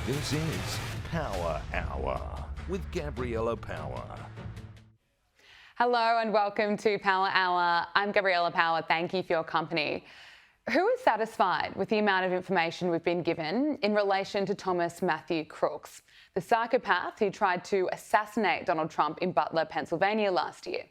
This is Power Hour with Gabriella Power. Hello and welcome to Power Hour. I'm Gabriella Power. Thank you for your company. Who is satisfied with the amount of information we've been given in relation to Thomas Matthew Crooks, the psychopath who tried to assassinate Donald Trump in Butler, Pennsylvania last year?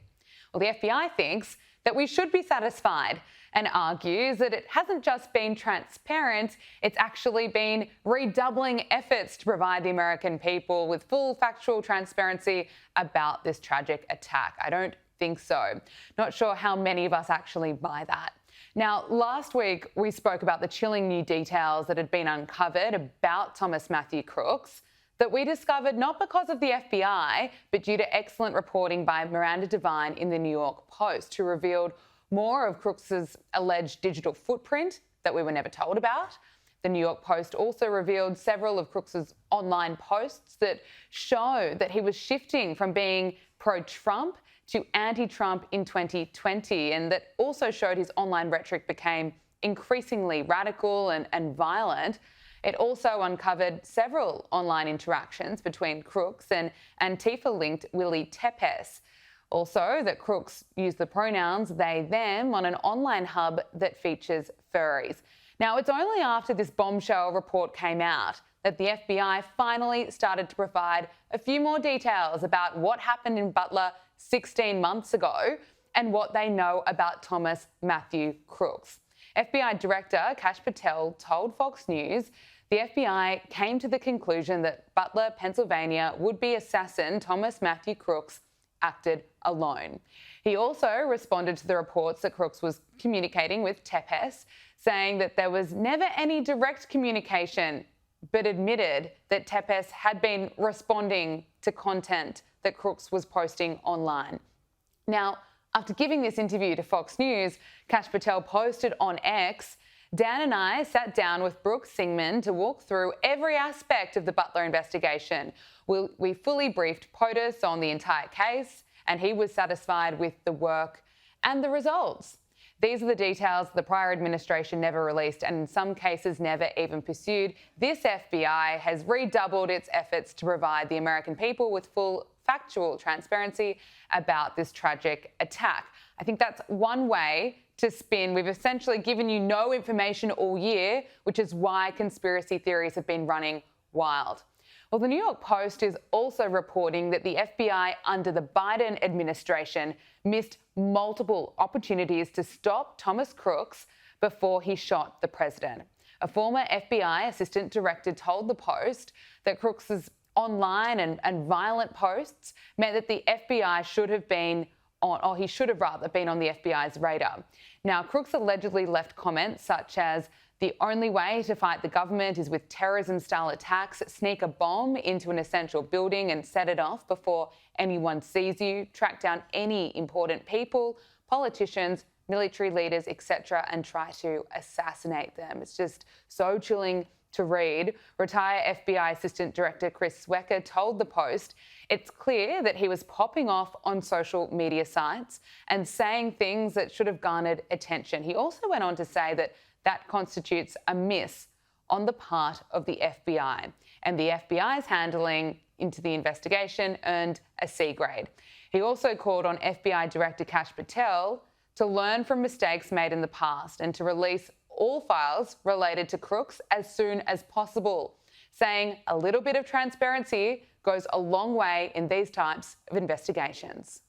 Well, the FBI thinks that we should be satisfied and argues that it hasn't just been transparent, it's actually been redoubling efforts to provide the American people with full factual transparency about this tragic attack. I don't think so. Not sure how many of us actually buy that. Now, last week we spoke about the chilling new details that had been uncovered about Thomas Matthew Crooks that we discovered not because of the FBI, but due to excellent reporting by Miranda Devine in the New York Post, who revealed more of Crooks's alleged digital footprint that we were never told about. The New York Post also revealed several of Crooks's online posts that show that he was shifting from being pro-Trump to anti-Trump in 2020, and that also showed his online rhetoric became increasingly radical and violent. It also uncovered several online interactions between Crooks and Antifa-linked Willie Tepes. Also, that Crooks used the pronouns they, them on an online hub that features furries. Now, it's only after this bombshell report came out that the FBI finally started to provide a few more details about what happened in Butler 16 months ago and what they know about Thomas Matthew Crooks. FBI Director Kash Patel told Fox News the FBI came to the conclusion that Butler, Pennsylvania would-be assassin Thomas Matthew Crooks acted alone. He also responded to the reports that Crooks was communicating with Tepes, saying that there was never any direct communication, but admitted that Tepes had been responding to content that Crooks was posting online. Now, after giving this interview to Fox News, Kash Patel posted on X, Dan and I sat down with Brooke Singman to walk through every aspect of the Butler investigation. We fully briefed POTUS on the entire case, and he was satisfied with the work and the results. These are the details the prior administration never released and in some cases never even pursued. This FBI has redoubled its efforts to provide the American people with full factual transparency about this tragic attack. I think that's one way to spin. We've essentially given you no information all year, which is why conspiracy theories have been running wild. Well, the New York Post is also reporting that the FBI under the Biden administration missed multiple opportunities to stop Thomas Crooks before he shot the president. A former FBI assistant director told the Post that Crooks's online and violent posts meant that the FBI should have been or he should have rather been on the FBI's radar. Now, Crooks allegedly left comments such as, the only way to fight the government is with terrorism-style attacks, sneak a bomb into an essential building and set it off before anyone sees you, track down any important people, politicians, military leaders, etc., and try to assassinate them. It's just so chilling to read. Retired FBI Assistant Director Chris Swecker told the Post, it's clear that he was popping off on social media sites and saying things that should have garnered attention. He also went on to say that constitutes a miss on the part of the FBI, and the FBI's handling into the investigation earned a C grade. He also called on FBI Director Kash Patel to learn from mistakes made in the past and to release all files related to Crooks as soon as possible, saying a little bit of transparency goes a long way in these types of investigations.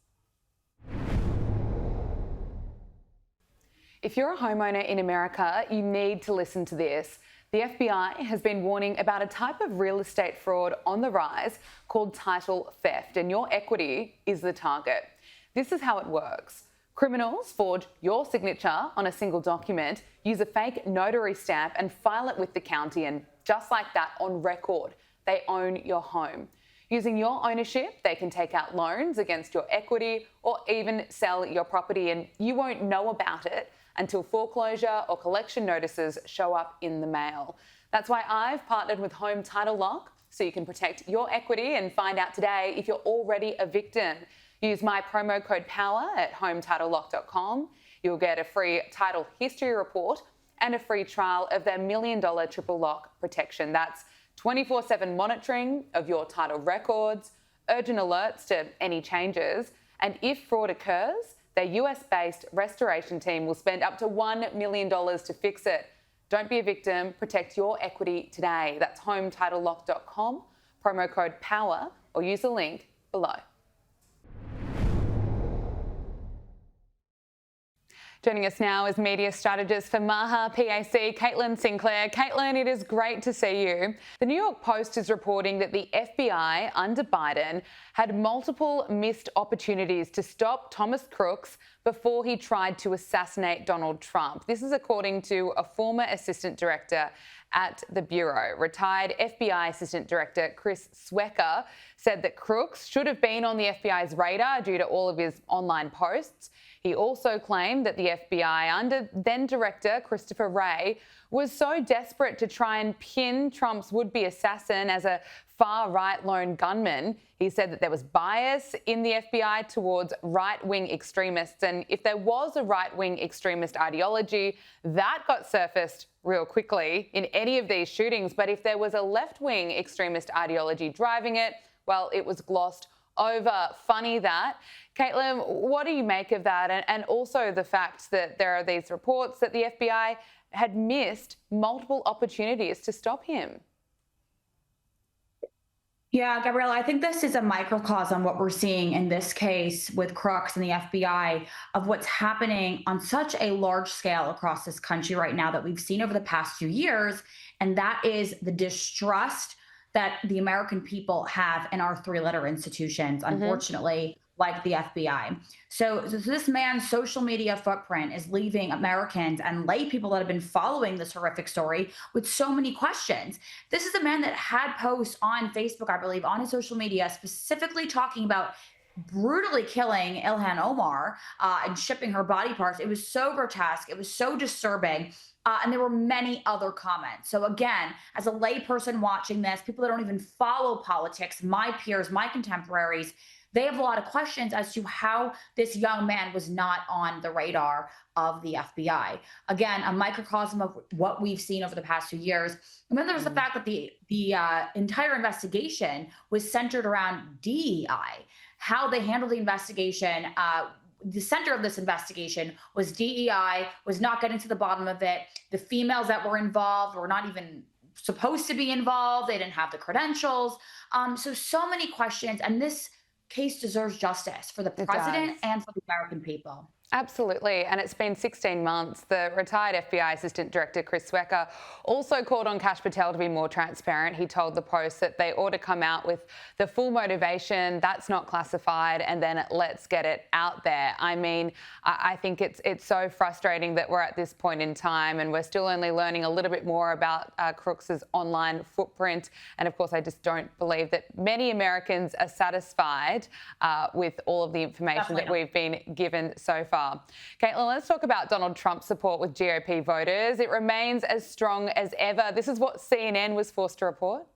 If you're a homeowner in America, you need to listen to this. The FBI has been warning about a type of real estate fraud on the rise called title theft, and your equity is the target. This is how it works. Criminals forge your signature on a single document, use a fake notary stamp and file it with the county, and just like that, on record, they own your home. Using your ownership, they can take out loans against your equity or even sell your property, and you won't know about it until foreclosure or collection notices show up in the mail. That's why I've partnered with Home Title Lock so you can protect your equity and find out today if you're already a victim. Use my promo code POWER at hometitlelock.com. You'll get a free title history report and a free trial of their $1 million triple lock protection. That's 24/7 monitoring of your title records, urgent alerts to any changes, and if fraud occurs, their US-based restoration team will spend up to $1 million to fix it. Don't be a victim, protect your equity today. That's hometitlelock.com, promo code POWER, or use the link below. Joining us now is media strategist for Maha PAC, Caitlin Sinclair. Caitlin, it is great to see you. The New York Post is reporting that the FBI under Biden had multiple missed opportunities to stop Thomas Crooks before he tried to assassinate Donald Trump. This is according to a former assistant director at the Bureau. Retired FBI Assistant Director Chris Swecker said that Crooks should have been on the FBI's radar due to all of his online posts. He also claimed that the FBI under then Director Christopher Wray was so desperate to try and pin Trump's would-be assassin as a far-right lone gunman. He said that there was bias in the FBI towards right-wing extremists, and if there was a right-wing extremist ideology, that got surfaced real quickly in any of these shootings. But if there was a left-wing extremist ideology driving it, well, it was glossed over. Funny that. Caitlin, what do you make of that? And also the fact that there are these reports that the FBI had missed multiple opportunities to stop him. Yeah, Gabriella, I think this is a microcosm, what we're seeing in this case with Crooks and the FBI, of what's happening on such a large scale across this country right now that we've seen over the past few years. And that is the distrust that the American people have in our three-letter institutions, unfortunately, like the FBI. So this man's social media footprint is leaving Americans and lay people that have been following this horrific story with so many questions. This is a man that had posts on Facebook, I believe, on his social media, specifically talking about brutally killing Ilhan Omar and shipping her body parts. It was so grotesque. It was so disturbing. And there were many other comments. So again, as a layperson watching this, people that don't even follow politics, my peers, my contemporaries, they have a lot of questions as to how this young man was not on the radar of the FBI. Again, a microcosm of what we've seen over the past few years. And then there's the fact that the entire investigation was centered around DEI, how they handled the investigation. The center of this investigation was DEI, was not getting to the bottom of it. The females that were involved were not even supposed to be involved. They didn't have the credentials. So many questions. And this case deserves justice for the president and for the American people. Absolutely, and it's been 16 months. The retired FBI Assistant Director Chris Swecker also called on Kash Patel to be more transparent. He told the Post that they ought to come out with the full motivation, that's not classified, and then let's get it out there. I mean, I think it's so frustrating that we're at this point in time and we're still only learning a little bit more about Crooks's online footprint. And of course, I just don't believe that many Americans are satisfied with all of the information that we've been given so far. Caitlin, let's talk about Donald Trump's support with GOP voters. It remains as strong as ever. This is what CNN was forced to report.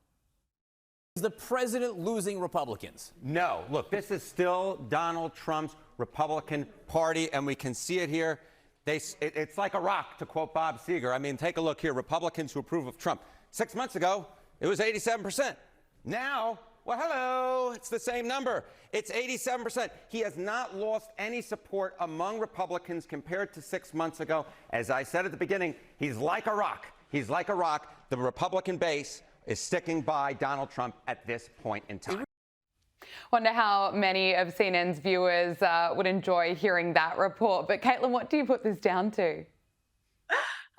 Is the president losing Republicans? No. Look, this is still Donald Trump's Republican Party, and we can see it here. It's like a rock, to quote Bob Seger. I mean, take a look here. Republicans who approve of Trump. 6 months ago, it was 87%. Now, well, hello, it's the same number. It's 87%. He has not lost any support among Republicans compared to 6 months ago. As I said at the beginning, he's like a rock. He's like a rock. The Republican base is sticking by Donald Trump at this point in time. Wonder how many of CNN's viewers would enjoy hearing that report. But Caitlin, what do you put this down to?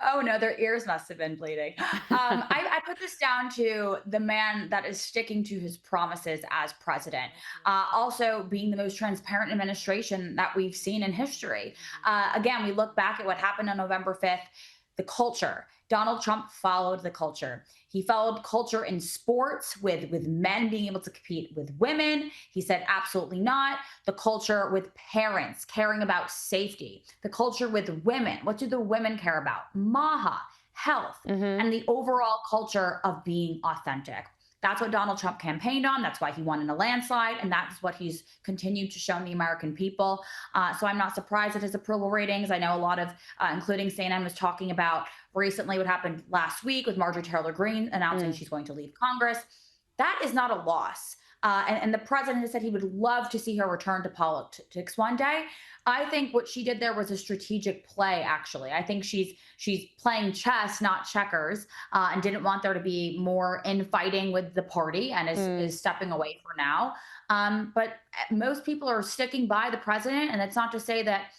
Oh, no, their ears must have been bleeding. I put this down to the man that is sticking to his promises as president. Also being the most transparent administration that we've seen in history. Again, we look back at what happened on November 5th, the culture. Donald Trump followed the culture. He followed culture in sports with men being able to compete with women. He said absolutely not. The culture with parents caring about safety. The culture with women. What do the women care about? Maha, health, and the overall culture of being authentic. That's what Donald Trump campaigned on. That's why he won in a landslide. And that's what he's continued to show the American people. So I'm not surprised at his approval ratings. I know a lot of, including CNN, was talking about recently what happened last week with Marjorie Taylor Greene announcing she's going to leave Congress. That is not a loss. And the president has said he would love to see her return to politics one day. I think what she did there was a strategic play, actually. I think she's playing chess, not checkers, and didn't want there to be more infighting with the party and is stepping away for now. But most people are sticking by the president, and that's not to say that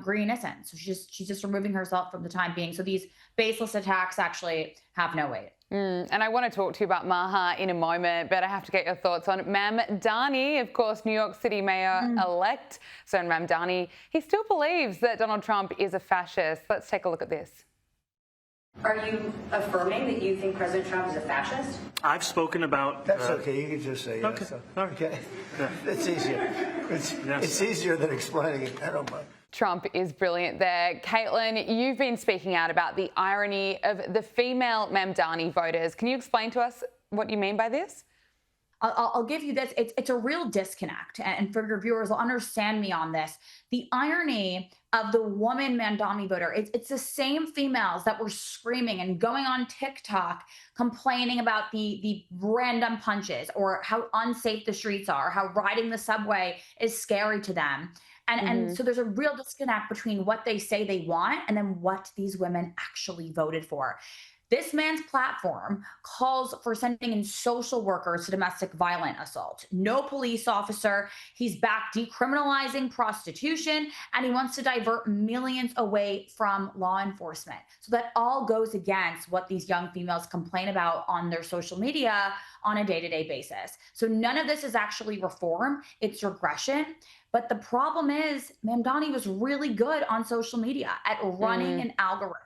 Greene isn't. So she's just removing herself from the time being. So these baseless attacks actually have no weight. And I want to talk to you about Maha in a moment, but I have to get your thoughts on Mamdani, of course, New York City mayor-elect. So Mamdani, he still believes that Donald Trump is a fascist. Let's take a look at this. Are you affirming that you think President Trump is a fascist? I've spoken about... That's okay. You can just say yes. Okay. All right. Okay. Yeah. It's easier. It's easier than explaining it. I don't mind. Trump is brilliant there. Caitlin, you've been speaking out about the irony of the female Mamdani voters. Can you explain to us what you mean by this? I'll give you this. It's a real disconnect. And for your viewers, will understand me on this. The irony of the woman Mamdani voter, it's the same females that were screaming and going on TikTok complaining about the random punches or how unsafe the streets are, how riding the subway is scary to them. And so there's a real disconnect between what they say they want and then what these women actually voted for. This man's platform calls for sending in social workers to domestic violent assault. No police officer. He's back decriminalizing prostitution, and he wants to divert millions away from law enforcement. So that all goes against what these young females complain about on their social media on a day-to-day basis. So none of this is actually reform. It's regression. But the problem is Mamdani was really good on social media at running an algorithm,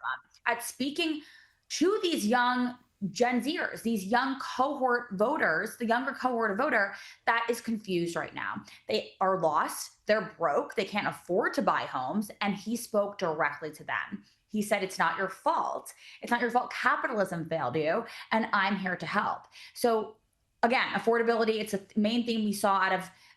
at speaking to these young Gen Zers, these young cohort voters, the younger cohort of voter that is confused right now. They are lost, they're broke, they can't afford to buy homes, and he spoke directly to them. He said, it's not your fault. It's not your fault. Capitalism failed you, and I'm here to help. So again, affordability, it's a main theme we saw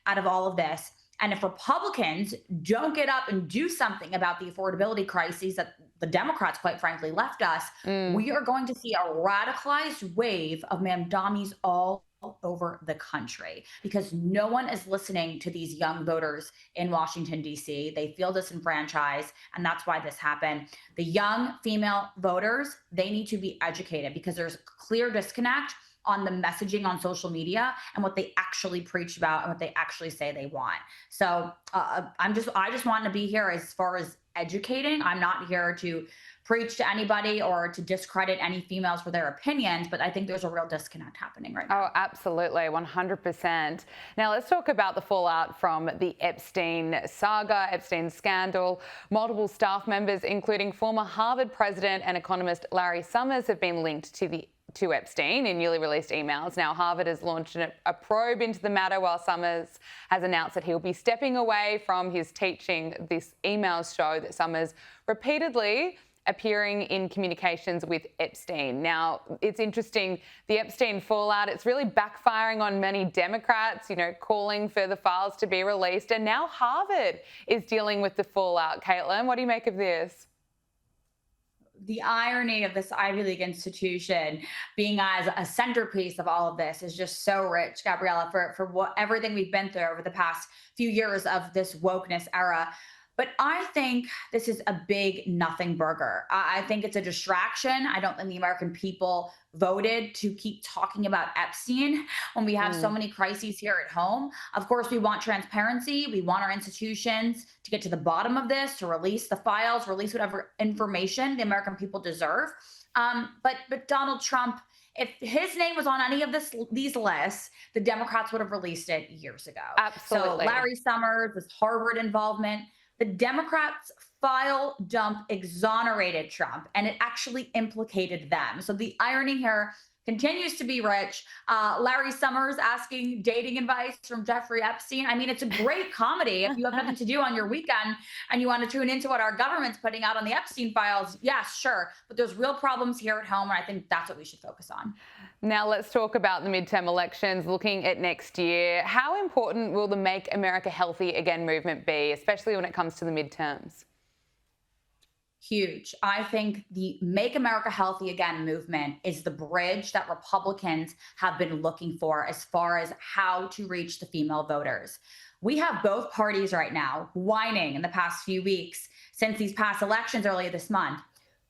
out of all of this. And if Republicans don't get up and do something about the affordability crises that the Democrats, quite frankly, left us, we are going to see a radicalized wave of Mamdanis all over the country because no one is listening to these young voters in Washington, D.C. They feel disenfranchised, and that's why this happened. The young female voters, they need to be educated because there's a clear disconnect on the messaging on social media and what they actually preach about and what they actually say they want. So I just want to be here as far as educating. I'm not here to preach to anybody or to discredit any females for their opinions, but I think there's a real disconnect happening right now. Oh, absolutely, 100%. Now let's talk about the fallout from the Epstein saga, Epstein scandal. Multiple staff members, including former Harvard president and economist Larry Summers, have been linked to Epstein in newly released emails. Now, Harvard has launched a probe into the matter while Summers has announced that he'll be stepping away from his teaching. This emails show that Summers repeatedly appearing in communications with Epstein. Now, it's interesting, the Epstein fallout, it's really backfiring on many Democrats, calling for the files to be released. And now Harvard is dealing with the fallout. Caitlin, what do you make of this? The irony of this Ivy League institution being as a centerpiece of all of this is just so rich, Gabriella, for everything we've been through over the past few years of this wokeness era. But I think this is a big nothing burger. I think it's a distraction. I don't think the American people voted to keep talking about Epstein when we have so many crises here at home. Of course, we want transparency. We want our institutions to get to the bottom of this, to release the files, release whatever information the American people deserve. But Donald Trump, if his name was on any of these lists, the Democrats would have released it years ago. Absolutely. So Larry Summers, this Harvard involvement, the Democrats file dump exonerated Trump, and it actually implicated them. So the irony here continues to be rich. Larry Summers asking dating advice from Jeffrey Epstein. I mean, it's a great comedy. If you have nothing to do on your weekend and you want to tune into what our government's putting out on the Epstein files, yes, sure. But there's real problems here at home, and I think that's what we should focus on. Now let's talk about the midterm elections, looking at next year. How important will the Make America Healthy Again movement be, especially when it comes to the midterms? Huge. I think the Make America Healthy Again movement is the bridge that Republicans have been looking for as far as how to reach the female voters. We have both parties right now whining in the past few weeks since these past elections earlier this month.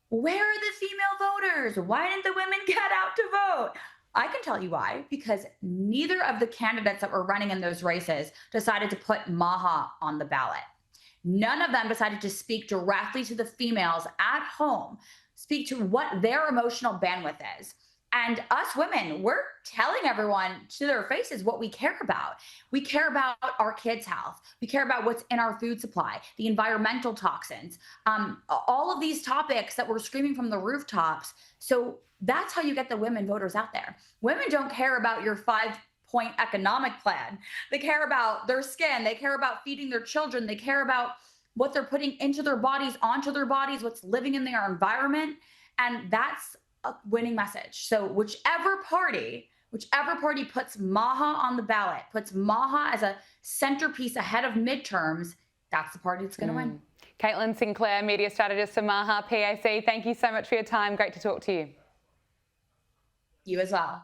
Where are the female voters? Why didn't the women get out to vote? I can tell you why, because neither of the candidates that were running in those races decided to put MAHA on the ballot. None of them decided to speak directly to the females at home, speak to what their emotional bandwidth is. And us women, we're telling everyone to their faces what we care about. We care about our kids' health. We care about what's in our food supply, the environmental toxins, all of these topics that we're screaming from the rooftops. So that's how you get the women voters out there. Women don't care about your 5-point economic plan. They care about their skin. They care about feeding their children. They care about what they're putting into their bodies, onto their bodies, what's living in their environment. And that's a winning message. So whichever party puts MAHA on the ballot, puts MAHA as a centerpiece ahead of midterms, that's the party that's going to win. Caitlin Sinclair, media strategist for MAHA PAC. Thank you so much for your time. Great to talk to you. You as well.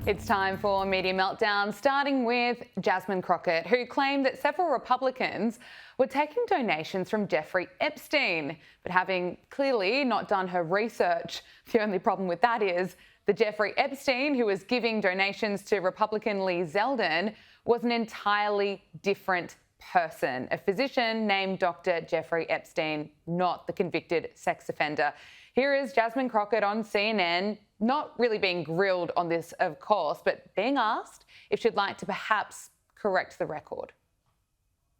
It's time for Media Meltdown, starting with Jasmine Crockett, who claimed that several Republicans were taking donations from Jeffrey Epstein, but having clearly not done her research. The only problem with that is the Jeffrey Epstein who was giving donations to Republican Lee Zeldin was an entirely different person, a physician named Dr. Jeffrey Epstein, not the convicted sex offender. Here is Jasmine Crockett on CNN, not really being grilled on this, of course, but being asked if she'd like to perhaps correct the record.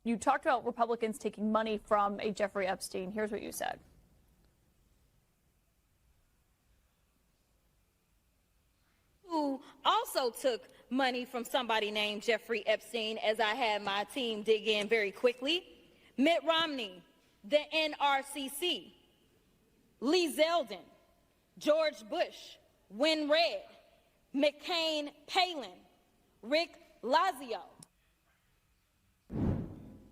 You talked about Republicans taking money from a Jeffrey Epstein. Here's what you said. Who also took money from somebody named Jeffrey Epstein, as I had my team dig in very quickly. Mitt Romney, the NRCC, Lee Zeldin, George Bush, Win Red, McCain Palin, Rick Lazio.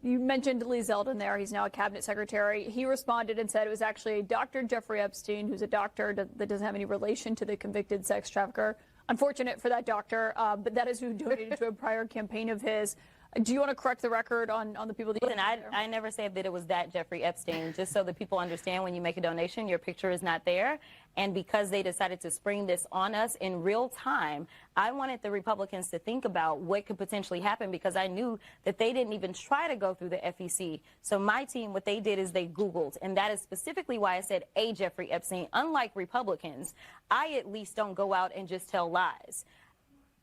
You mentioned Lee Zeldin there. He's now a cabinet secretary. He responded and said it was actually Dr. Jeffrey Epstein, who's a doctor that doesn't have any relation to the convicted sex trafficker. Unfortunate for that doctor, but that is who donated to a prior campaign of his. Do you want to correct the record on the people that you Listen, I never said that it was that Jeffrey Epstein. Just so that people understand, when you make a donation, your picture is not there. And because they decided to spring this on us in real time, I wanted the Republicans to think about what could potentially happen, because I knew that they didn't even try to go through the FEC. So my team, what they did is they Googled. And that is specifically why I said a Jeffrey Epstein. Unlike Republicans, I at least don't go out and just tell lies.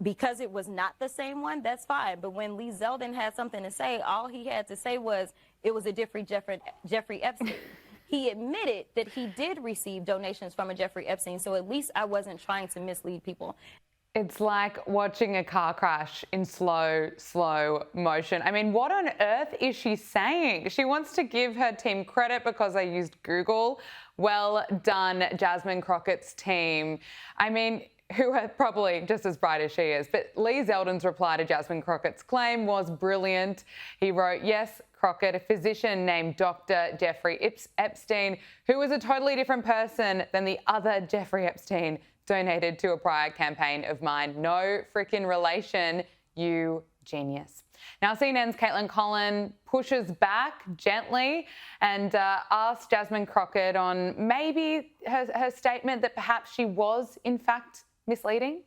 Because it was not the same one, that's fine. But when Lee Zeldin had something to say, all he had to say was it was a different Jeffrey Epstein. He admitted that he did receive donations from a Jeffrey Epstein, so at least I wasn't trying to mislead people. It's like watching a car crash in slow motion. I mean, what on earth is she saying? She wants to give her team credit because they used Google. Well done, Jasmine Crockett's team. I mean, who are probably just as bright as she is. But Lee Zeldin's reply to Jasmine Crockett's claim was brilliant. He wrote, yes, Crockett, a physician named Dr. Jeffrey Epstein, who was a totally different person than the other Jeffrey Epstein, donated to a prior campaign of mine. No freaking relation, you genius. Now, CNN's Caitlin Collin pushes back gently and asks Jasmine Crockett on maybe her statement that perhaps she was, in fact, misleading.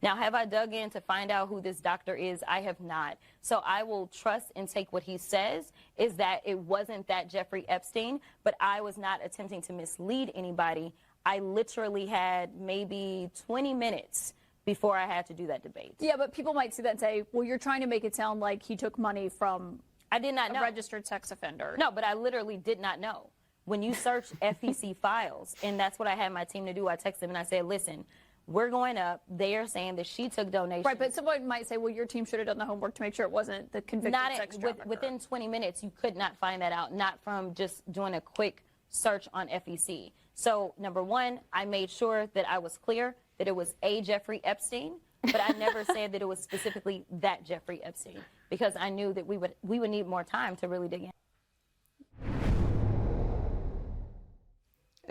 Now, have I dug in to find out who this doctor is? I have not. So I will trust and take what he says, is that it wasn't that Jeffrey Epstein, but I was not attempting to mislead anybody. I literally had maybe 20 minutes before I had to do that debate. Yeah, but people might see that and say, well, you're trying to make it sound like he took money from I did not know. a registered sex offender. No, but I literally did not know. When you search FEC files, and that's what I had my team to do, I texted them and I said, listen, we're going up. They are saying that she took donations. Right, but someone might say, well, your team should have done the homework to make sure it wasn't the convicted sex trafficker. Within 20 minutes, you could not find that out, not from just doing a quick search on FEC. So, number one, I made sure that I was clear that it was a Jeffrey Epstein, but I never said that it was specifically that Jeffrey Epstein, because I knew that we would need more time to really dig in.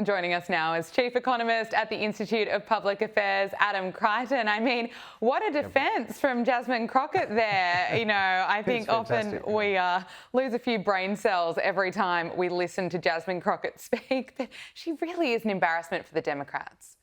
Joining us now is Chief Economist at the Institute of Public Affairs, Adam Crichton. I mean, what a defence from Jasmine Crockett there. You know, I think often we lose a few brain cells every time we listen to Jasmine Crockett speak. She really is an embarrassment for the Democrats.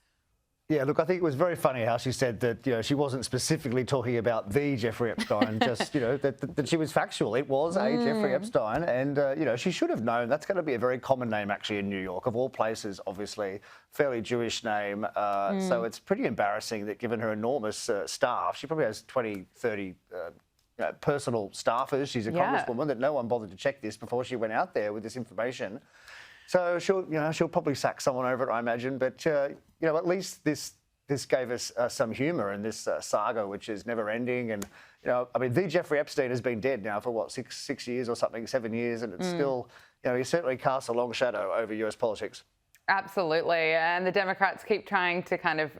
Yeah, look, I think it was very funny how she said that, you know, she wasn't specifically talking about the Jeffrey Epstein, just, you know, that she was factual. It was a Jeffrey Epstein, and, you know, she should have known. That's going to be a very common name, actually, in New York, of all places, obviously. Fairly Jewish name. So it's pretty embarrassing that, given her enormous staff, she probably has 20, 30 personal staffers. She's a congresswoman, that no one bothered to check this before she went out there with this information. So she'll probably sack someone over it, I imagine. But you know, at least this gave us some humour in this saga, which is never ending. And you know, I mean, the Jeffrey Epstein has been dead now for what, six years or something, 7 years, and it's still, you know, he certainly casts a long shadow over US politics. Absolutely, and the Democrats keep trying to kind of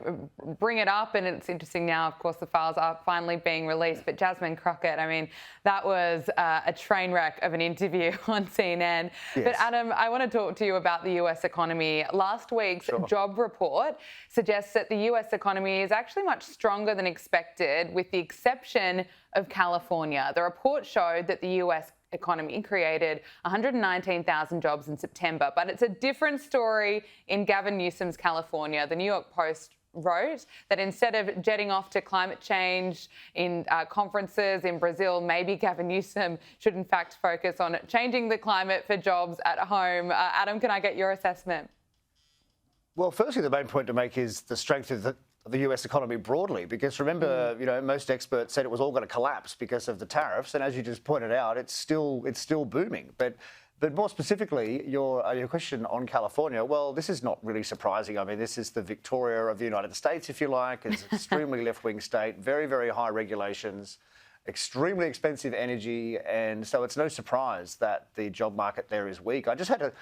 bring it up, and it's interesting now, of course, the files are finally being released, but Jasmine Crockett, I mean, that was a train wreck of an interview on CNN. Yes. But Adam, I want to talk to you about the US economy. Last week's job report suggests that the US economy is actually much stronger than expected, with the exception of California. The report showed that the US economy created 119,000 jobs in September, but it's a different story in Gavin Newsom's California. The New York Post wrote that instead of jetting off to climate change in conferences in Brazil, maybe Gavin Newsom should in fact focus on changing the climate for jobs at home. Adam, can I get your assessment? Well, firstly, the main point to make is the strength of the US economy broadly, because remember, you know, most experts said it was all going to collapse because of the tariffs, and as you just pointed out, it's still booming. But more specifically, your question on California, well, this is not really surprising. I mean, this is the Victoria of the United States, if you like. It's an extremely left-wing state, very, very high regulations, extremely expensive energy, and so it's no surprise that the job market there is weak. I just had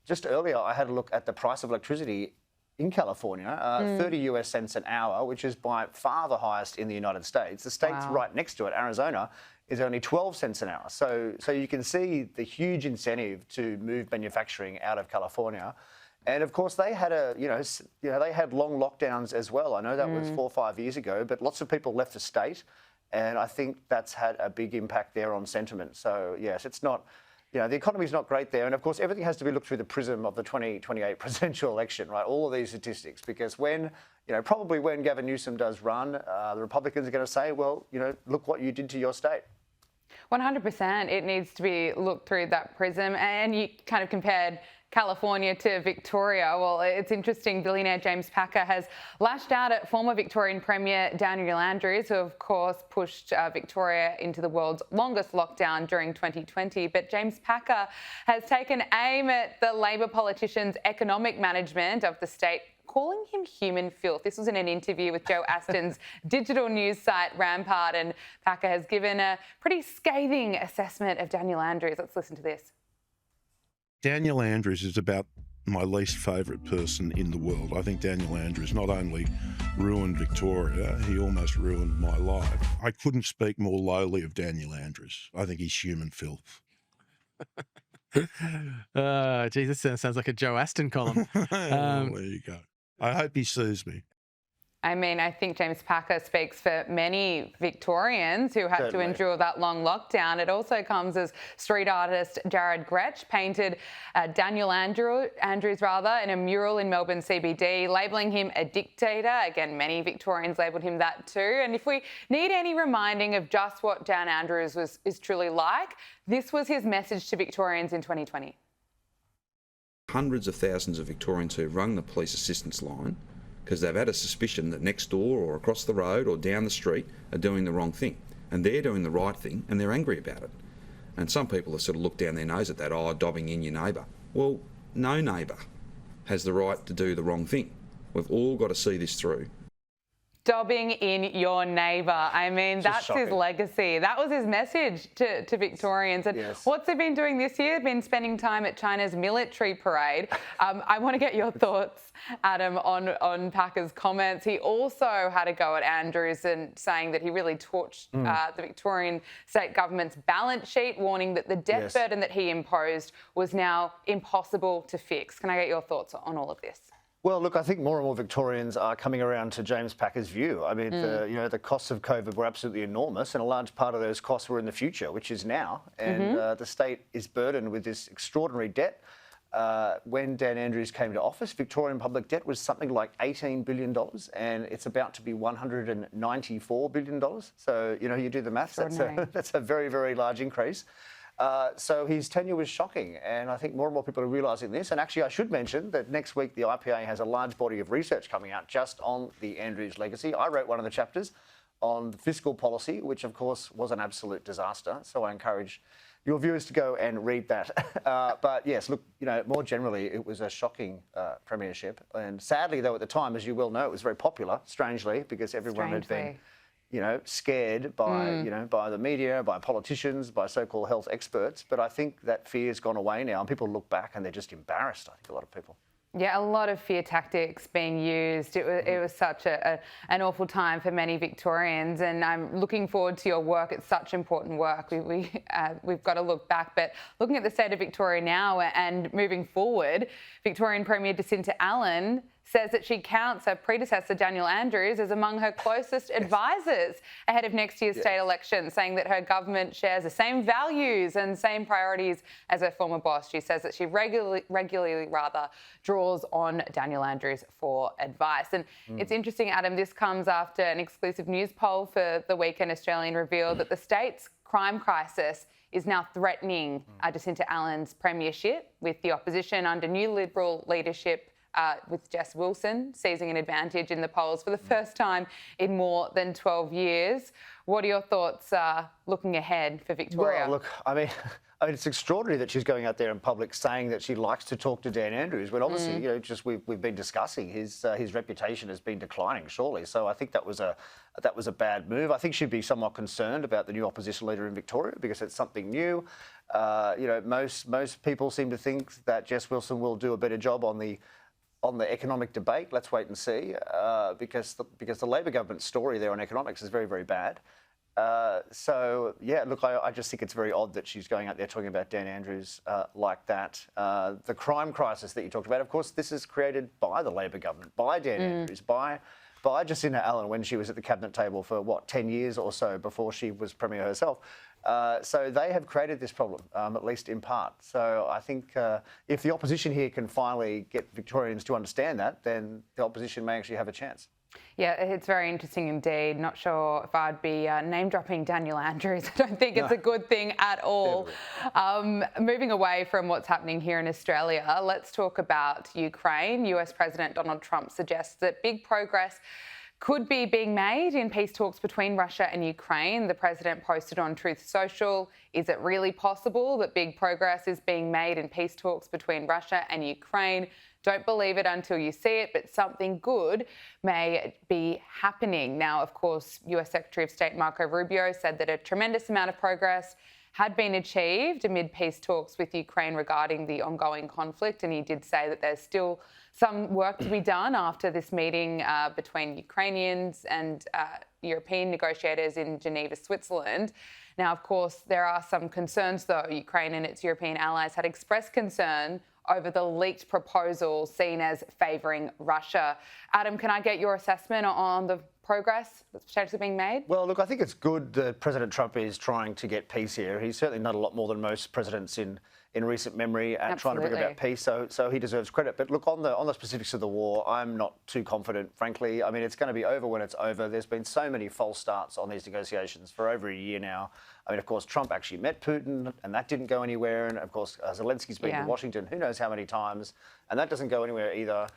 just earlier, I had a look at the price of electricity in California, 30 US cents an hour, which is by far the highest in the United States. The state's right next to it, Arizona, is only 12 cents an hour. So you can see the huge incentive to move manufacturing out of California. And of course, they had they had long lockdowns as well. I know that was 4 or 5 years ago, but lots of people left the state, and I think that's had a big impact there on sentiment. So yes, it's not. You know, the economy's not great there. And of course, everything has to be looked through the prism of the 2028 presidential election, right? All of these statistics, because probably when Gavin Newsom does run, the Republicans are going to say, well, you know, look what you did to your state. 100%. It needs to be looked through that prism. And you kind of compared California to Victoria. Well, it's interesting. Billionaire James Packer has lashed out at former Victorian Premier Daniel Andrews, who of course pushed Victoria into the world's longest lockdown during 2020. But James Packer has taken aim at the Labor politician's economic management of the state, calling him human filth. This was in an interview with Joe Aston's digital news site Rampart, and Packer has given a pretty scathing assessment of Daniel Andrews. Let's listen to this. Daniel Andrews is about my least favourite person in the world. I think Daniel Andrews not only ruined Victoria, he almost ruined my life. I couldn't speak more lowly of Daniel Andrews. I think he's human filth. Geez, this sounds like a Joe Aston column. There you go. I hope he sues me. I mean, I think James Packer speaks for many Victorians who had to endure that long lockdown. It also comes as street artist Jared Gretsch painted Daniel Andrews in a mural in Melbourne CBD, labelling him a dictator. Again, many Victorians labelled him that too. And if we need any reminding of just what Dan Andrews is truly like, this was his message to Victorians in 2020. Hundreds of thousands of Victorians who rung the police assistance line because they've had a suspicion that next door or across the road or down the street are doing the wrong thing. And they're doing the right thing and they're angry about it. And some people have sort of looked down their nose at that, oh, dobbing in your neighbour. Well, no neighbour has the right to do the wrong thing. We've all got to see this through. Dobbing in your neighbour. I mean, that's his legacy. That was his message to Victorians. And what's he been doing this year? Been spending time at China's military parade. I want to get your thoughts, Adam, on Packer's comments. He also had a go at Andrews and saying that he really torched the Victorian state government's balance sheet, warning that the debt burden that he imposed was now impossible to fix. Can I get your thoughts on all of this? Well, look, I think more and more Victorians are coming around to James Packer's view. I mean, the costs of COVID were absolutely enormous, and a large part of those costs were in the future, which is now. And the state is burdened with this extraordinary debt. When Dan Andrews came to office, Victorian public debt was something like $18 billion, and it's about to be $194 billion. So, you know, you do the maths, that's a very, very large increase. So his tenure was shocking, and I think more and more people are realising this. And actually, I should mention that next week the IPA has a large body of research coming out just on the Andrews legacy. I wrote one of the chapters on fiscal policy, which of course was an absolute disaster. So I encourage your viewers to go and read that. But yes, look, you know, more generally, it was a shocking premiership. And sadly, though, at the time, as you well know, it was very popular, strangely, because everyone had been, you know, scared by, you know, by the media, by politicians, by so-called health experts. But I think that fear's gone away now, and people look back and they're just embarrassed, I think, a lot of people. Yeah, a lot of fear tactics being used. It was such an awful time for many Victorians, and I'm looking forward to your work. It's such important work. We've got to look back, but looking at the state of Victoria now and moving forward, Victorian Premier Jacinta Allen says that she counts her predecessor, Daniel Andrews, as among her closest advisors ahead of next year's state election, saying that her government shares the same values and same priorities as her former boss. She says that she regularly draws on Daniel Andrews for advice. And it's interesting, Adam, this comes after an exclusive news poll for the weekend Australian revealed that the state's crime crisis is now threatening Jacinta Allen's premiership, with the opposition under new Liberal leadership with Jess Wilson seizing an advantage in the polls for the first time in more than 12 years. What are your thoughts looking ahead for Victoria? Well, look, I mean, it's extraordinary that she's going out there in public saying that she likes to talk to Dan Andrews, when obviously, you know, just we've been discussing his reputation has been declining, surely. So I think that was a bad move. I think she'd be somewhat concerned about the new opposition leader in Victoria because it's something new. You know, most people seem to think that Jess Wilson will do a better job on the economic debate. Let's wait and see, because the Labor government's story there on economics is very, very bad. So, yeah, look, I just think it's very odd that she's going out there talking about Dan Andrews like that. The crime crisis that you talked about, of course, this is created by the Labor government, by Dan Andrews, by Jacinta Allen when she was at the cabinet table for, 10 years or so before she was Premier herself. So they have created this problem, at least in part. So I think if the opposition here can finally get Victorians to understand that, then the opposition may actually have a chance. Yeah, it's very interesting indeed. Not sure if I'd be name-dropping Daniel Andrews. I don't think it's a good thing at all. Moving away from what's happening here in Australia, let's talk about Ukraine. US President Donald Trump suggests that big progress could be being made in peace talks between Russia and Ukraine. The president posted on Truth Social, is it really possible that big progress is being made in peace talks between Russia and Ukraine? Don't believe it until you see it, but something good may be happening. Now, of course, US Secretary of State Marco Rubio said that a tremendous amount of progress had been achieved amid peace talks with Ukraine regarding the ongoing conflict, and he did say that there's still some work to be done after this meeting between Ukrainians and European negotiators in Geneva, Switzerland. Now, of course, there are some concerns, though. Ukraine and its European allies had expressed concern over the leaked proposal seen as favouring Russia. Adam, can I get your assessment on the progress that's potentially being made? Well, look, I think it's good that President Trump is trying to get peace here. He's certainly done a lot more than most presidents in recent memory at trying to bring about peace, so he deserves credit. But look, on the specifics of the war, I'm not too confident, frankly. I mean, it's going to be over when it's over. There's been so many false starts on these negotiations for over a year now. I mean, of course, Trump actually met Putin, and that didn't go anywhere. And, of course, Zelensky's been to Washington who knows how many times, and that doesn't go anywhere either.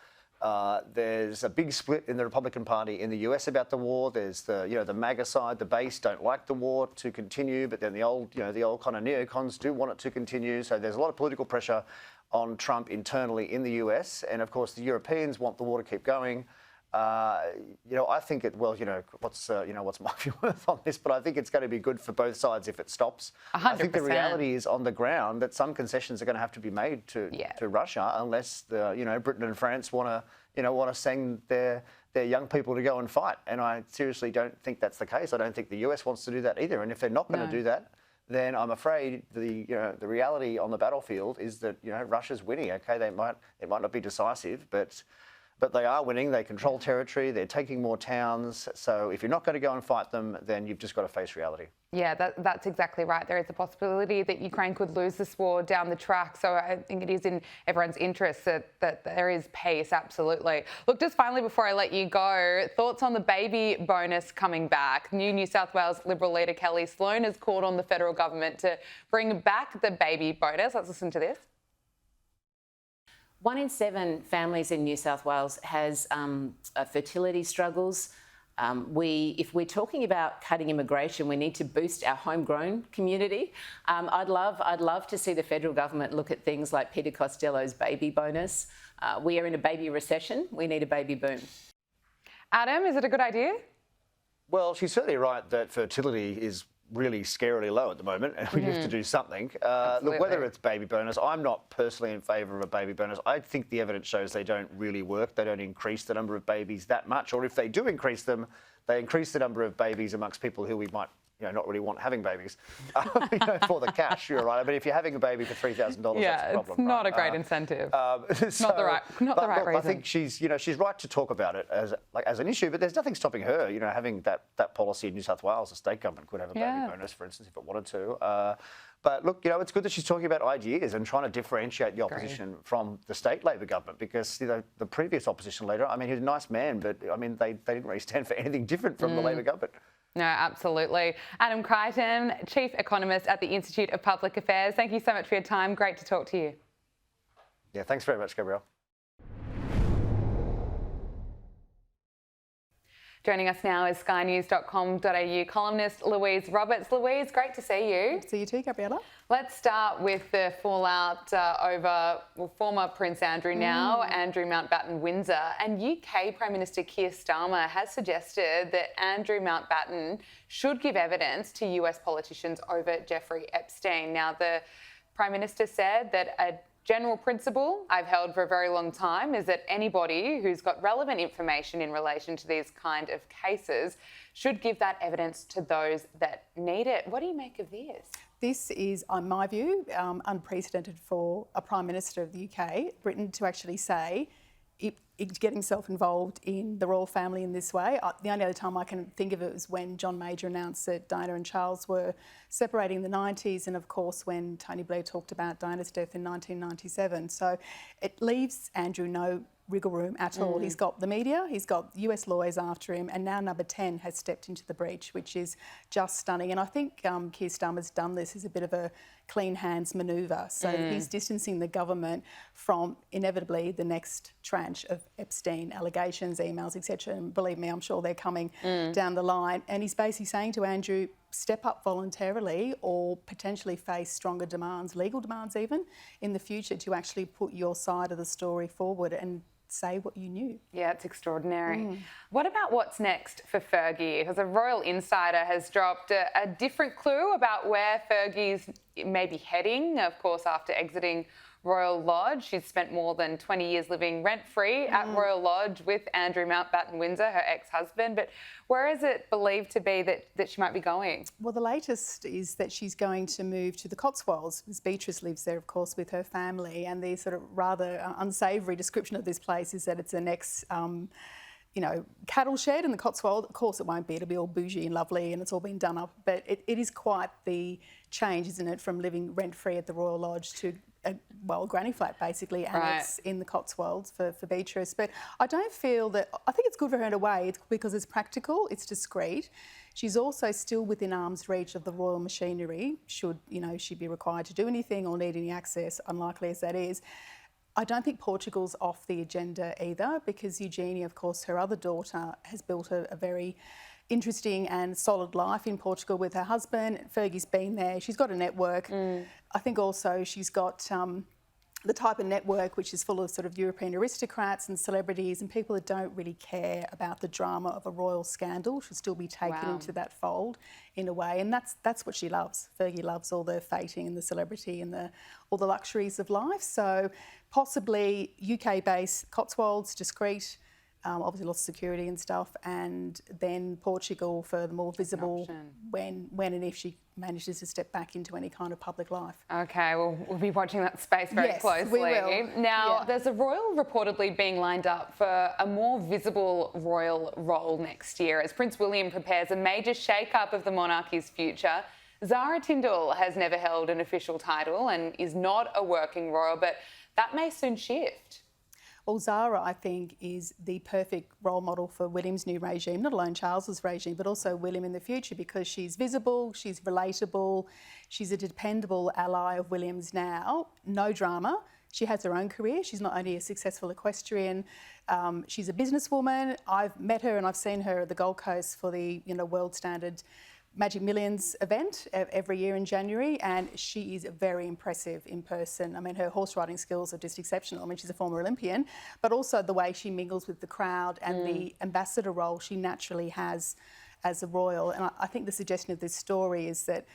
There's a big split in the Republican Party in the US about the war. There's the MAGA side, the base don't like the war to continue, but then the old kind of neocons do want it to continue. So there's a lot of political pressure on Trump internally in the US, and of course the Europeans want the war to keep going. I think what's my view on this, but I think it's going to be good for both sides if it stops. 100%. I think the reality is on the ground that some concessions are going to have to be made to Russia unless Britain and France want to send their young people to go and fight. And I seriously don't think that's the case. I don't think the US wants to do that either. And if they're not going to do that, then I'm afraid the reality on the battlefield is that Russia's winning. Okay, it might not be decisive, but they are winning. They control territory. They're taking more towns. So if you're not going to go and fight them, then you've just got to face reality. Yeah, that's exactly right. There is a possibility that Ukraine could lose this war down the track. So I think it is in everyone's interest that there is peace, absolutely. Look, just finally, before I let you go, thoughts on the baby bonus coming back? New South Wales Liberal leader Kelly Sloan has called on the federal government to bring back the baby bonus. Let's listen to this. 1 in 7 families in New South Wales has fertility struggles. If we're talking about cutting immigration, we need to boost our homegrown community. I'd love to see the federal government look at things like Peter Costello's baby bonus. We are in a baby recession. We need a baby boom. Adam, is it a good idea? Well, she's certainly right that fertility is really scarily low at the moment, and we have to do something. Look, whether it's baby bonus, I'm not personally in favour of a baby bonus. I think the evidence shows they don't really work. They don't increase the number of babies that much, or if they do increase them, they increase the number of babies amongst people who we might not really want having babies for the cash. You're right. I mean, if you're having a baby for $3,000, that's a problem. Yeah, it's not a great incentive. Not the right reason. I think she's right to talk about it as an issue, but there's nothing stopping her, having that policy in New South Wales. The state government could have a baby bonus, for instance, if it wanted to. But look, it's good that she's talking about ideas and trying to differentiate the opposition from the state Labor government, because the previous opposition leader, I mean, he was a nice man, but I mean, they didn't really stand for anything different from the Labor government. No, absolutely. Adam Crichton, Chief Economist at the Institute of Public Affairs. Thank you so much for your time. Great to talk to you. Yeah, thanks very much, Gabrielle. Joining us now is skynews.com.au columnist Louise Roberts. Louise, great to see you. See you too, Gabriella. Let's start with the fallout over former Prince Andrew now, Andrew Mountbatten Windsor. And UK Prime Minister Keir Starmer has suggested that Andrew Mountbatten should give evidence to US politicians over Jeffrey Epstein. Now, the Prime Minister said that a general principle I've held for a very long time is that anybody who's got relevant information in relation to these kind of cases should give that evidence to those that need it. What do you make of this? This is, in my view, unprecedented for a Prime Minister of the UK, Britain, to actually say, get himself involved in the royal family in this way. The only other time I can think of it was when John Major announced that Diana and Charles were separating in the 90s, and of course when Tony Blair talked about Diana's death in 1997. So it leaves Andrew no wriggle room at all. He's got the media, he's got US lawyers after him, and now Number 10 has stepped into the breach, which is just stunning. And I think Keir Starmer's done this as a bit of a clean hands manoeuvre. So he's distancing the government from inevitably the next tranche of Epstein allegations, emails, etc. And believe me, I'm sure they're coming down the line. And he's basically saying to Andrew, step up voluntarily or potentially face stronger demands, legal demands even, in the future to actually put your side of the story forward and say what you knew. Yeah, it's extraordinary. What about what's next for Fergie? Because a royal insider has dropped a different clue about where Fergie's maybe heading, of course, after exiting Royal Lodge. She's spent more than 20 years living rent-free at Royal Lodge with Andrew Mountbatten Windsor, her ex-husband. But where is it believed to be that she might be going? Well, the latest is that she's going to move to the Cotswolds, because Beatrice lives there, of course, with her family. And the sort of rather unsavoury description of this place is that it's an cattle shed in the Cotswold. Of course it won't be, it'll be all bougie and lovely and it's all been done up. But it is quite the change, isn't it, from living rent-free at the Royal Lodge to a granny flat basically, and it's in the Cotswolds for Beatrice. But I don't feel that, I think it's good for her in a way, because it's practical, it's discreet. She's also still within arm's reach of the royal machinery, should, she be required to do anything or need any access, unlikely as that is. I don't think Portugal's off the agenda either, because Eugenia, of course, her other daughter, has built a very interesting and solid life in Portugal with her husband. Fergie's been there. She's got a network. I think also she's got the type of network which is full of sort of European aristocrats and celebrities and people that don't really care about the drama of a royal scandal should still be taken into that fold in a way. And that's what she loves. Fergie loves all the fating and the celebrity and all the luxuries of life. So possibly UK-based Cotswolds, discreet, obviously lots of security and stuff, and then Portugal for the more visible when and if she manages to step back into any kind of public life. Okay, well, we'll be watching that space very closely. We will. Now, there's a royal reportedly being lined up for a more visible royal role next year as Prince William prepares a major shake-up of the monarchy's future. Zara Tindall has never held an official title and is not a working royal, but that may soon shift. Well, Zara, I think, is the perfect role model for William's new regime, not alone Charles's regime, but also William in the future, because she's visible, she's relatable, she's a dependable ally of William's now, no drama. She has her own career. She's not only a successful equestrian, she's a businesswoman. I've met her and I've seen her at the Gold Coast for the world standard Magic Millions event every year in January, and she is very impressive in person. I mean, her horse riding skills are just exceptional. I mean, she's a former Olympian, but also the way she mingles with the crowd and the ambassador role she naturally has as a royal. And I think the suggestion of this story is that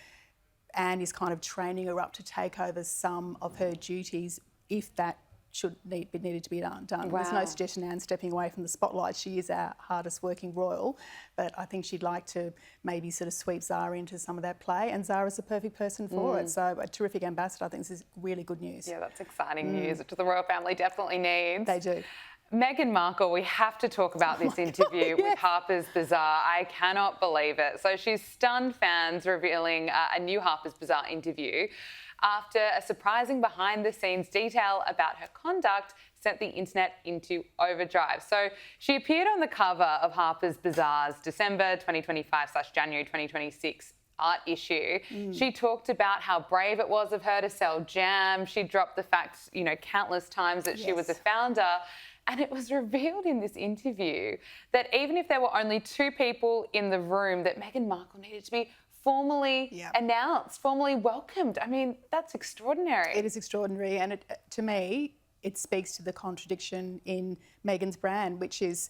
Anne is kind of training her up to take over some of her duties if that needed to be done. There's no suggestion Anne's stepping away from the spotlight. She is our hardest working royal, but I think she'd like to maybe sort of sweep Zara into some of that play, and Zara's a perfect person for it. So a terrific ambassador. I think this is really good news. Yeah, that's exciting news, which the royal family definitely needs. They do. Meghan Markle, we have to talk about this interview with Harper's Bazaar. I cannot believe it. So she's stunned fans revealing a new Harper's Bazaar interview after a surprising behind-the-scenes detail about her conduct sent the internet into overdrive. So she appeared on the cover of Harper's Bazaar's December 2025/January 2026 art issue. She talked about how brave it was of her to sell jam. She dropped the fact, countless times that she was a founder. And it was revealed in this interview that even if there were only two people in the room, that Meghan Markle needed to be formally announced, formally welcomed. I mean, that's extraordinary. It is extraordinary. And to me, it speaks to the contradiction in Meghan's brand, which is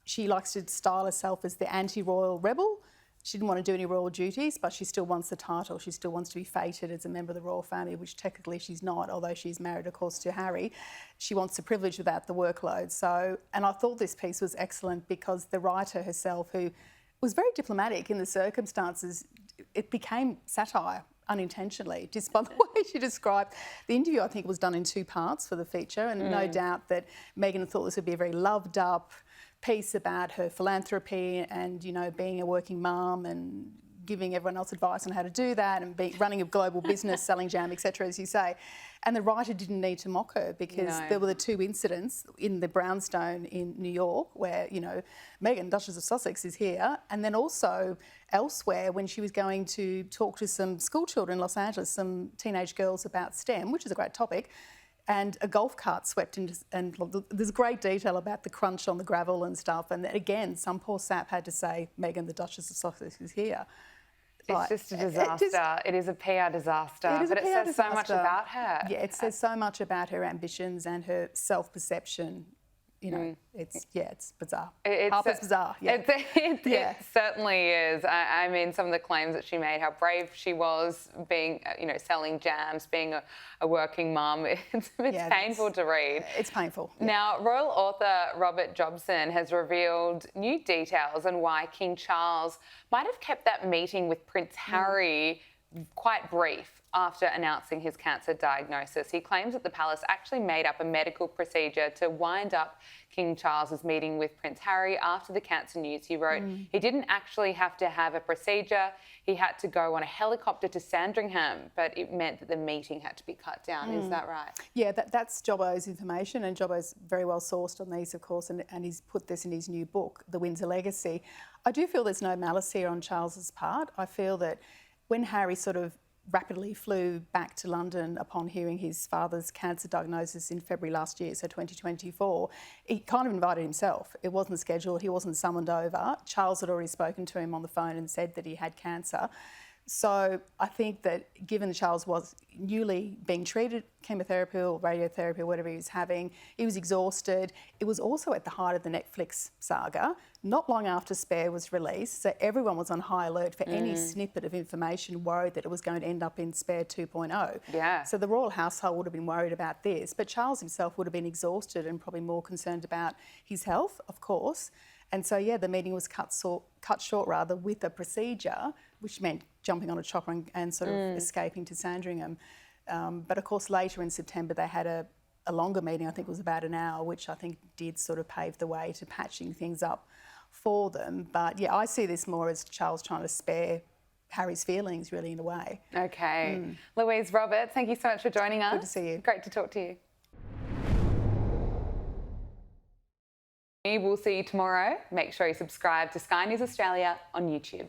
she likes to style herself as the anti-royal rebel. She didn't want to do any royal duties, but she still wants the title. She still wants to be feted as a member of the royal family, which technically she's not, although she's married, of course, to Harry. She wants the privilege without the workload. So, and I thought this piece was excellent because the writer herself, who was very diplomatic in the circumstances, it became satire unintentionally, just by the way she described the interview. I think it was done in two parts for the feature, and no doubt that Meghan thought this would be a very loved up piece about her philanthropy and, being a working mum and giving everyone else advice on how to do that and running a global business, selling jam, etc., as you say. And the writer didn't need to mock her because there were the two incidents in the brownstone in New York where, Meghan, Duchess of Sussex, is here, and then also elsewhere when she was going to talk to some school children in Los Angeles, some teenage girls about STEM, which is a great topic, and a golf cart swept into, and there's great detail about the crunch on the gravel and stuff. And again, some poor sap had to say, Meghan, the Duchess of Sussex, is here. It's just a disaster. It is a PR disaster. But it says so much about her. Yeah, it says so much about her ambitions and her self-perception. It's bizarre. Harper's Bazaar. Yeah. It certainly is. I mean, some of the claims that she made, how brave she was being, selling jams, being a working mum. It's painful to read. It's painful. Yeah. Now, royal author Robert Jobson has revealed new details on why King Charles might have kept that meeting with Prince Harry quite brief after announcing his cancer diagnosis. He claims that the palace actually made up a medical procedure to wind up King Charles's meeting with Prince Harry after the cancer news. He wrote, he didn't actually have to have a procedure. He had to go on a helicopter to Sandringham, but it meant that the meeting had to be cut down. Is that right? Yeah, that's Jobbo's information, and Jobbo's very well sourced on these, of course, and he's put this in his new book, The Windsor Legacy. I do feel there's no malice here on Charles's part. I feel that when Harry sort of rapidly flew back to London upon hearing his father's cancer diagnosis in February last year, so 2024. He kind of invited himself. It wasn't scheduled. He wasn't summoned over. Charles had already spoken to him on the phone and said that he had cancer. So I think that given that Charles was newly being treated, chemotherapy or radiotherapy or whatever he was having, he was exhausted. It was also at the height of the Netflix saga, not long after Spare was released, so everyone was on high alert for any snippet of information, worried that it was going to end up in Spare 2.0. Yeah. So the royal household would have been worried about this, but Charles himself would have been exhausted and probably more concerned about his health, of course. And so, yeah, the meeting was cut short with a procedure, which meant jumping on a chopper and sort of escaping to Sandringham. But of course, later in September, they had a longer meeting. I think it was about an hour, which I think did sort of pave the way to patching things up for them. But yeah, I see this more as Charles trying to spare Harry's feelings, really, in a way. Okay. Louise, Robert, thank you so much for joining us. Good to see you. Great to talk to you. We'll see you tomorrow. Make sure you subscribe to Sky News Australia on YouTube.